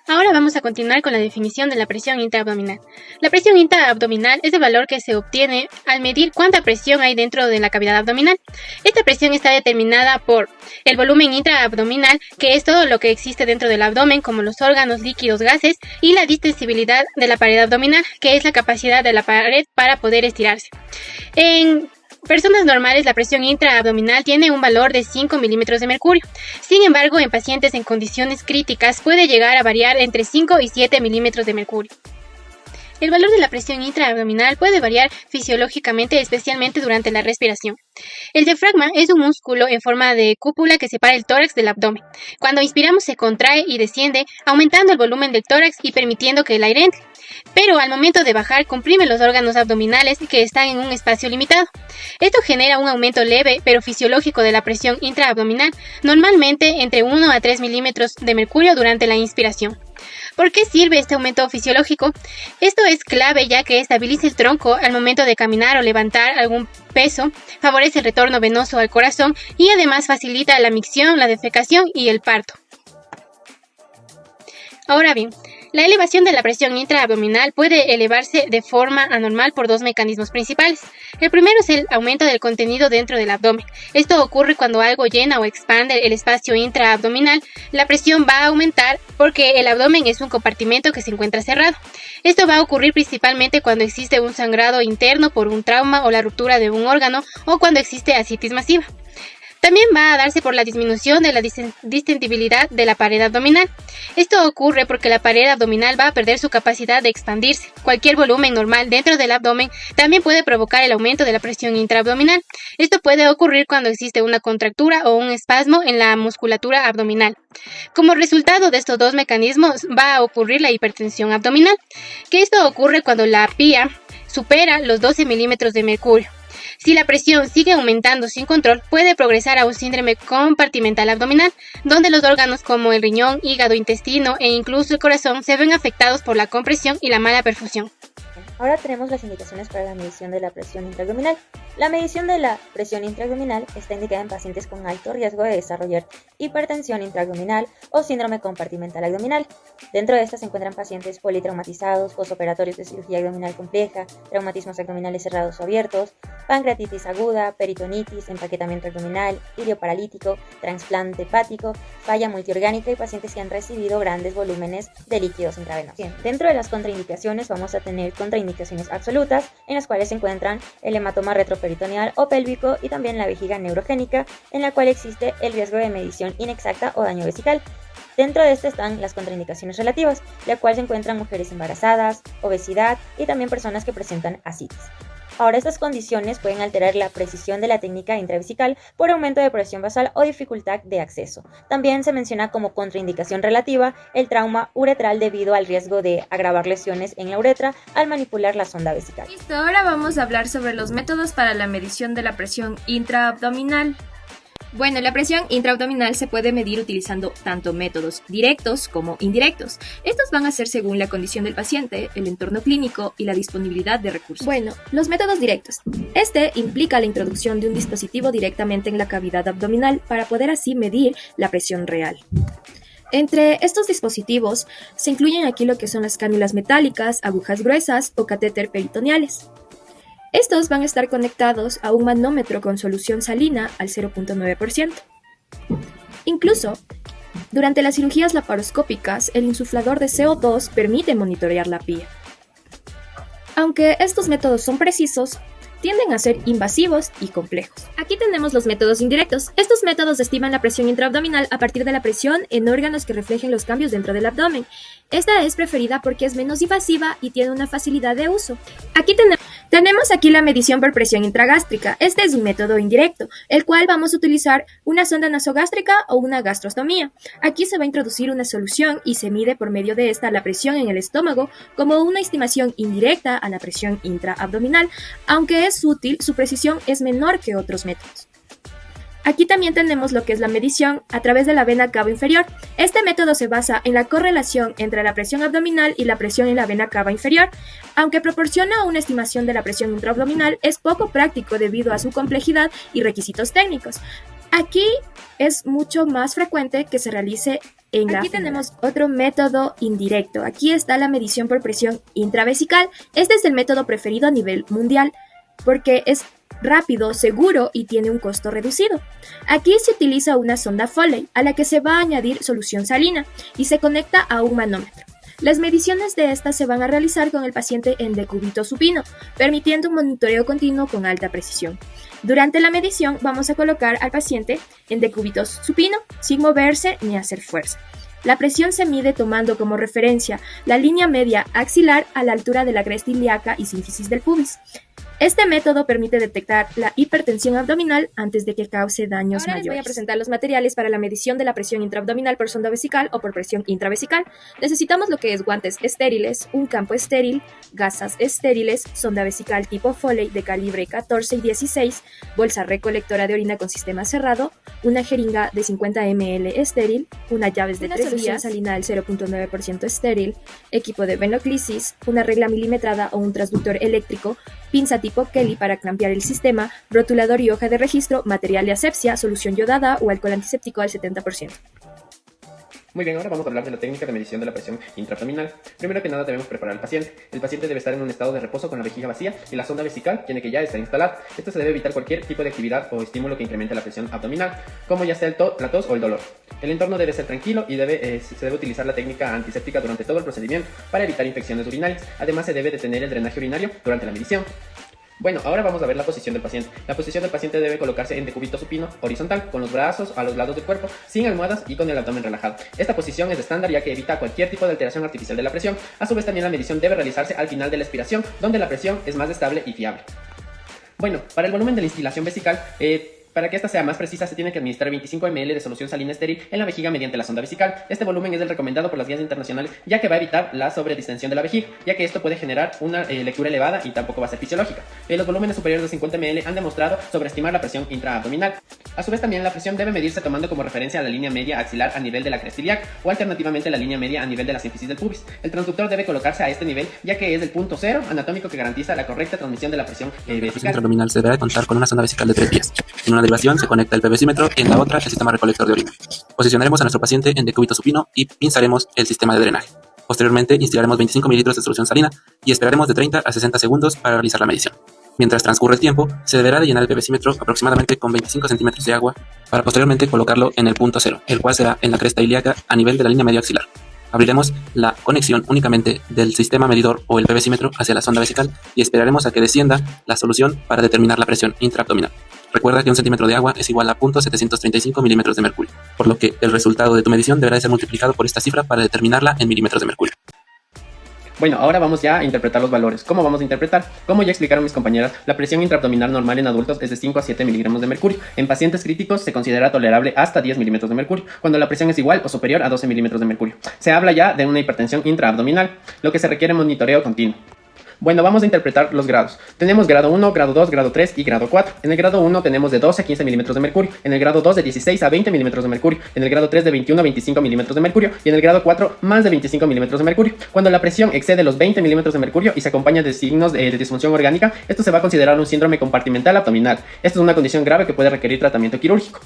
Ahora vamos a continuar con la definición de la presión intraabdominal. La presión intraabdominal es el valor que se obtiene al medir cuánta presión hay dentro de la cavidad abdominal. Esta presión está determinada por el volumen intraabdominal, que es todo lo que existe dentro del abdomen, como los órganos, líquidos, gases, y la distensibilidad de la pared abdominal, que es la capacidad de la pared para poder estirarse. En personas normales, la presión intraabdominal tiene un valor de 5 milímetros de mercurio. Sin embargo, en pacientes en condiciones críticas puede llegar a variar entre 5 y 7 milímetros de mercurio. El valor de la presión intraabdominal puede variar fisiológicamente, especialmente durante la respiración. El diafragma es un músculo en forma de cúpula que separa el tórax del abdomen. Cuando inspiramos se contrae y desciende, aumentando el volumen del tórax y permitiendo que el aire entre. Pero al momento de bajar comprime los órganos abdominales que están en un espacio limitado. Esto genera un aumento leve pero fisiológico de la presión intraabdominal, normalmente entre 1 a 3 milímetros de mercurio durante la inspiración. ¿Por qué sirve este aumento fisiológico? Esto es clave ya que estabiliza el tronco al momento de caminar o levantar algún peso, favorece el retorno venoso al corazón y además facilita la micción, la defecación y el parto. Ahora bien, la elevación de la presión intraabdominal puede elevarse de forma anormal por dos mecanismos principales. El primero es el aumento del contenido dentro del abdomen. Esto ocurre cuando algo llena o expande el espacio intraabdominal. La presión va a aumentar porque el abdomen es un compartimento que se encuentra cerrado. Esto va a ocurrir principalmente cuando existe un sangrado interno por un trauma o la ruptura de un órgano o cuando existe ascitis masiva. También va a darse por la disminución de la distensibilidad de la pared abdominal. Esto ocurre porque la pared abdominal va a perder su capacidad de expandirse. Cualquier volumen normal dentro del abdomen también puede provocar el aumento de la presión intraabdominal. Esto puede ocurrir cuando existe una contractura o un espasmo en la musculatura abdominal. Como resultado de estos dos mecanismos va a ocurrir la hipertensión abdominal, que esto ocurre cuando la PIA supera los 12 milímetros de mercurio. Si la presión sigue aumentando sin control, puede progresar a un síndrome compartimental abdominal, donde los órganos como el riñón, hígado, intestino e incluso el corazón se ven afectados por la compresión y la mala perfusión. Ahora tenemos las indicaciones para la medición de la presión intraabdominal. La medición de la presión intraabdominal está indicada en pacientes con alto riesgo de desarrollar hipertensión intraabdominal o síndrome compartimental abdominal. Dentro de estas se encuentran pacientes politraumatizados, postoperatorios de cirugía abdominal compleja, traumatismos abdominales cerrados o abiertos, pancreatitis aguda, peritonitis, empaquetamiento abdominal, ilioparalítico, trasplante hepático, falla multiorgánica y pacientes que han recibido grandes volúmenes de líquidos intravenosos. Bien, dentro de las contraindicaciones vamos a tener contraindicaciones absolutas, en las cuales se encuentran el hematoma retroperitoneal o pélvico y también la vejiga neurogénica, en la cual existe el riesgo de medición inexacta o daño vesical. Dentro de esto están las contraindicaciones relativas, la cual se encuentran mujeres embarazadas, obesidad y también personas que presentan ascitis. Ahora, estas condiciones pueden alterar la precisión de la técnica intravesical por aumento de presión basal o dificultad de acceso. También se menciona como contraindicación relativa el trauma uretral debido al riesgo de agravar lesiones en la uretra al manipular la sonda vesical. Listo, ahora vamos a hablar sobre los métodos para la medición de la presión intraabdominal. Bueno, la presión intraabdominal se puede medir utilizando tanto métodos directos como indirectos. Estos van a ser según la condición del paciente, el entorno clínico y la disponibilidad de recursos. Bueno, los métodos directos. Este implica la introducción de un dispositivo directamente en la cavidad abdominal para poder así medir la presión real. Entre estos dispositivos se incluyen aquí lo que son las cánulas metálicas, agujas gruesas o catéter peritoneales. Estos van a estar conectados a un manómetro con solución salina al 0.9%. Incluso, durante las cirugías laparoscópicas, el insuflador de CO2 permite monitorear la PIA. Aunque estos métodos son precisos, tienden a ser invasivos y complejos. Aquí tenemos los métodos indirectos. Estos métodos estiman la presión intraabdominal a partir de la presión en órganos que reflejen los cambios dentro del abdomen. Esta es preferida porque es menos invasiva y tiene una facilidad de uso. Aquí tenemos Tenemos aquí la medición por presión intragástrica. Este es un método indirecto, el cual vamos a utilizar una sonda nasogástrica o una gastrostomía. Aquí se va a introducir una solución y se mide por medio de esta la presión en el estómago como una estimación indirecta a la presión intraabdominal. Aunque es útil, su precisión es menor que otros métodos. Aquí también tenemos lo que es la medición a través de la vena cava inferior. Este método se basa en la correlación entre la presión abdominal y la presión en la vena cava inferior. Aunque proporciona una estimación de la presión intraabdominal, es poco práctico debido a su complejidad y requisitos técnicos. Aquí es mucho más frecuente que se realice en la... Aquí tenemos otro método indirecto. Aquí está la medición por presión intravesical. Este es el método preferido a nivel mundial porque es rápido, seguro y tiene un costo reducido. Aquí se utiliza una sonda Foley a la que se va a añadir solución salina y se conecta a un manómetro. Las mediciones de esta se van a realizar con el paciente en decúbito supino, permitiendo un monitoreo continuo con alta precisión. Durante la medición vamos a colocar al paciente en decúbito supino sin moverse ni hacer fuerza. La presión se mide tomando como referencia la línea media axilar a la altura de la cresta ilíaca y sínfisis del pubis. Este método permite detectar la hipertensión abdominal antes de que cause daños mayores. Les voy a presentar los materiales para la medición de la presión intraabdominal por sonda vesical o por presión intravesical. Necesitamos lo que es guantes estériles, un campo estéril, gasas estériles, sonda vesical tipo Foley de calibre 14 y 16, bolsa recolectora de orina con sistema cerrado, una jeringa de 50 ml estéril, unas llaves de 3 días, salina del 0.9% estéril, equipo de venoclisis, una regla milimetrada o un transductor eléctrico, pinza tipo Kelly para clampear el sistema, rotulador y hoja de registro, material de asepsia, solución yodada o alcohol antiséptico al 70%. Muy bien, ahora vamos a hablar de la técnica de medición de la presión intraabdominal. Primero que nada debemos preparar al paciente. El paciente debe estar en un estado de reposo con la vejiga vacía y la sonda vesical tiene que ya estar instalada. Esto se debe evitar cualquier tipo de actividad o estímulo que incremente la presión abdominal, como ya sea la tos o el dolor. El entorno debe ser tranquilo y se debe utilizar la técnica antiséptica durante todo el procedimiento para evitar infecciones urinarias. Además se debe detener el drenaje urinario durante la medición. Bueno, ahora vamos a ver la posición del paciente. La posición del paciente debe colocarse en decúbito supino horizontal, con los brazos a los lados del cuerpo, sin almohadas y con el abdomen relajado. Esta posición es estándar ya que evita cualquier tipo de alteración artificial de la presión. A su vez también la medición debe realizarse al final de la expiración, donde la presión es más estable y fiable. Bueno, para el volumen de la instilación vesical, para que esta sea más precisa, se tiene que administrar 25 ml de solución salina estéril en la vejiga mediante la sonda vesical. Este volumen es el recomendado por las guías internacionales, ya que va a evitar la sobredistensión de la vejiga, ya que esto puede generar una lectura elevada y tampoco va a ser fisiológica. Los volúmenes superiores de 50 ml han demostrado sobreestimar la presión intraabdominal. A su vez también la presión debe medirse tomando como referencia la línea media axilar a nivel de la cresta ilíaca o alternativamente la línea media a nivel de la sínfisis del pubis. El transductor debe colocarse a este nivel, ya que es el punto cero anatómico que garantiza la correcta transmisión de la presión vesical. La presión intraabdominal se deberá contar con una sonda vesical de 3 vías. En una derivación se conecta el PVsímetro y en la otra el sistema recolector de orina. Posicionaremos a nuestro paciente en decúbito supino y pinzaremos el sistema de drenaje. Posteriormente instilaremos 25 ml de solución salina y esperaremos de 30 a 60 segundos para realizar la medición. Mientras transcurre el tiempo, se deberá de llenar el PVsímetro aproximadamente con 25 centímetros de agua para posteriormente colocarlo en el punto cero, el cual será en la cresta ilíaca a nivel de la línea media axilar. Abriremos la conexión únicamente del sistema medidor o el PVsímetro hacia la sonda vesical y esperaremos a que descienda la solución para determinar la presión intraabdominal. Recuerda que un centímetro de agua es igual a 0.735 milímetros de mercurio, por lo que el resultado de tu medición deberá ser multiplicado por esta cifra para determinarla en milímetros de mercurio. Bueno, ahora vamos ya a interpretar los valores. ¿Cómo vamos a interpretar? Como ya explicaron mis compañeras, la presión intraabdominal normal en adultos es de 5 a 7 miligramos de mercurio. En pacientes críticos se considera tolerable hasta 10 milímetros de mercurio, cuando la presión es igual o superior a 12 milímetros de mercurio. Se habla ya de una hipertensión intraabdominal, lo que se requiere monitoreo continuo. Bueno, vamos a interpretar los grados. Tenemos grado 1, grado 2, grado 3 y grado 4. En el grado 1 tenemos de 12 a 15 milímetros de mercurio. En el grado 2 de 16 a 20 milímetros de mercurio. En el grado 3 de 21 a 25 milímetros de mercurio. Y en el grado 4 más de 25 milímetros de mercurio. Cuando la presión excede los 20 milímetros de mercurio y se acompaña de signos de disfunción orgánica, esto se va a considerar un síndrome compartimental abdominal. Esta es una condición grave que puede requerir tratamiento quirúrgico.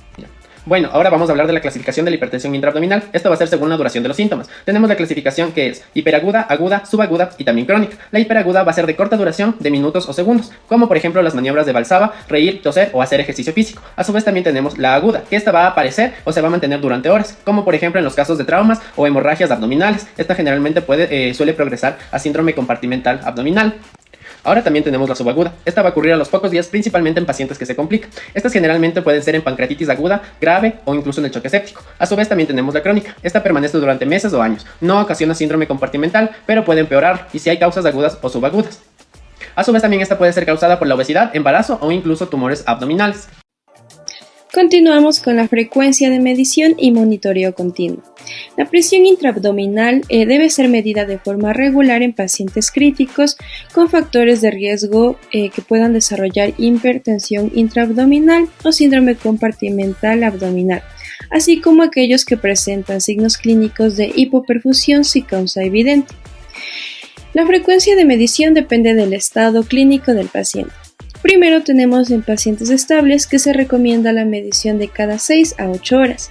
Bueno, ahora vamos a hablar de la clasificación de la hipertensión intraabdominal. Esto va a ser según la duración de los síntomas. Tenemos la clasificación que es hiperaguda, aguda, subaguda y también crónica. La hiperaguda va a ser de corta duración, de minutos o segundos, como por ejemplo las maniobras de Valsalva, reír, toser o hacer ejercicio físico. A su vez también tenemos la aguda, que esta va a aparecer o se va a mantener durante horas, como por ejemplo en los casos de traumas o hemorragias abdominales. Esta generalmente suele progresar a síndrome compartimental abdominal. Ahora también tenemos la subaguda. Esta va a ocurrir a los pocos días, principalmente en pacientes que se complican. Estas generalmente pueden ser en pancreatitis aguda, grave o incluso en el choque séptico. A su vez también tenemos la crónica. Esta permanece durante meses o años. No ocasiona síndrome compartimental, pero puede empeorar y si hay causas agudas o subagudas. A su vez también esta puede ser causada por la obesidad, embarazo o incluso tumores abdominales. Continuamos con la frecuencia de medición y monitoreo continuo. La presión intraabdominal debe ser medida de forma regular en pacientes críticos con factores de riesgo que puedan desarrollar hipertensión intraabdominal o síndrome compartimental abdominal, así como aquellos que presentan signos clínicos de hipoperfusión sin causa evidente. La frecuencia de medición depende del estado clínico del paciente. Primero tenemos en pacientes estables que se recomienda la medición de cada 6 a 8 horas.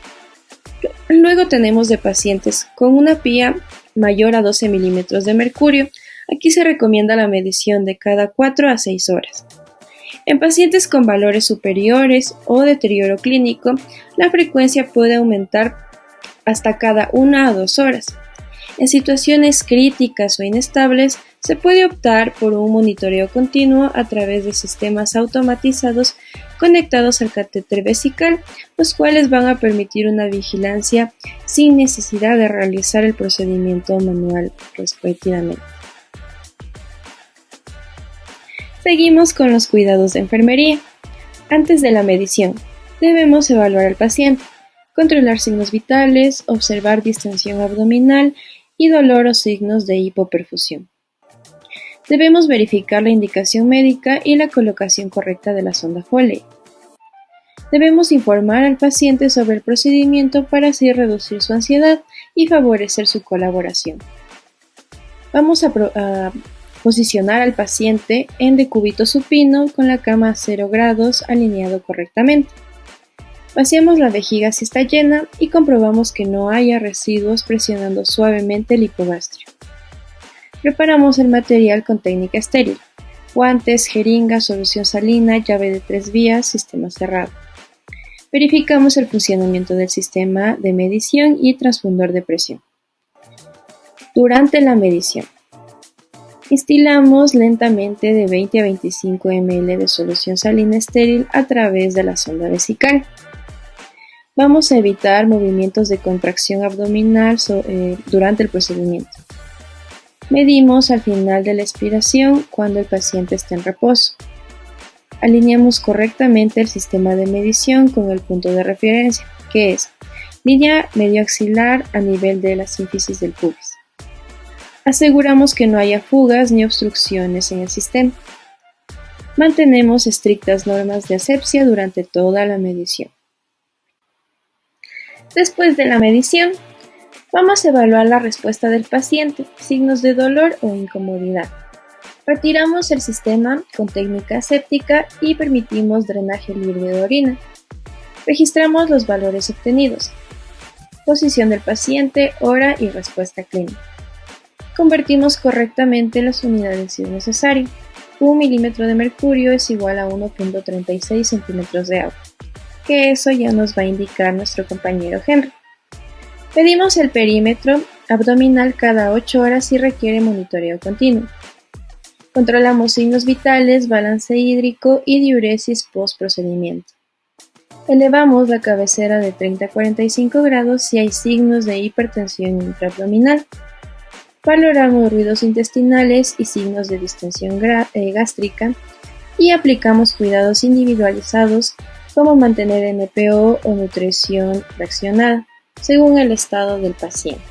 Luego tenemos de pacientes con una PIA mayor a 12 milímetros de mercurio. Aquí se recomienda la medición de cada 4 a 6 horas. En pacientes con valores superiores o deterioro clínico, la frecuencia puede aumentar hasta cada 1 a 2 horas. En situaciones críticas o inestables, se puede optar por un monitoreo continuo a través de sistemas automatizados conectados al catéter vesical, los cuales van a permitir una vigilancia sin necesidad de realizar el procedimiento manual respectivamente. Seguimos con los cuidados de enfermería. Antes de la medición, debemos evaluar al paciente, controlar signos vitales, observar distensión abdominal y dolor o signos de hipoperfusión. Debemos verificar la indicación médica y la colocación correcta de la sonda Foley. Debemos informar al paciente sobre el procedimiento para así reducir su ansiedad y favorecer su colaboración. Vamos a posicionar al paciente en decúbito supino con la cama a 0 grados alineado correctamente. Vaciamos la vejiga si está llena y comprobamos que no haya residuos presionando suavemente el hipogastrio. Preparamos el material con técnica estéril: guantes, jeringa, solución salina, llave de 3 vías, sistema cerrado. Verificamos el funcionamiento del sistema de medición y transfusor de presión. Durante la medición, instilamos lentamente de 20 a 25 ml de solución salina estéril a través de la sonda vesical. Vamos a evitar movimientos de contracción abdominal durante el procedimiento. Medimos al final de la expiración cuando el paciente está en reposo. Alineamos correctamente el sistema de medición con el punto de referencia, que es línea medioaxilar a nivel de la sínfisis del pubis. Aseguramos que no haya fugas ni obstrucciones en el sistema. Mantenemos estrictas normas de asepsia durante toda la medición. Después de la medición, vamos a evaluar la respuesta del paciente, signos de dolor o incomodidad. Retiramos el sistema con técnica aséptica y permitimos drenaje libre de orina. Registramos los valores obtenidos, posición del paciente, hora y respuesta clínica. Convertimos correctamente las unidades si es necesario. 1 milímetro de mercurio es igual a 1.36 centímetros de agua, que eso ya nos va a indicar nuestro compañero Henry. Pedimos el perímetro abdominal cada 8 horas si requiere monitoreo continuo. Controlamos signos vitales, balance hídrico y diuresis post-procedimiento. Elevamos la cabecera de 30 a 45 grados si hay signos de hipertensión intraabdominal. Valoramos ruidos intestinales y signos de distensión gástrica y aplicamos cuidados individualizados como mantener NPO o nutrición fraccionada, según el estado del paciente.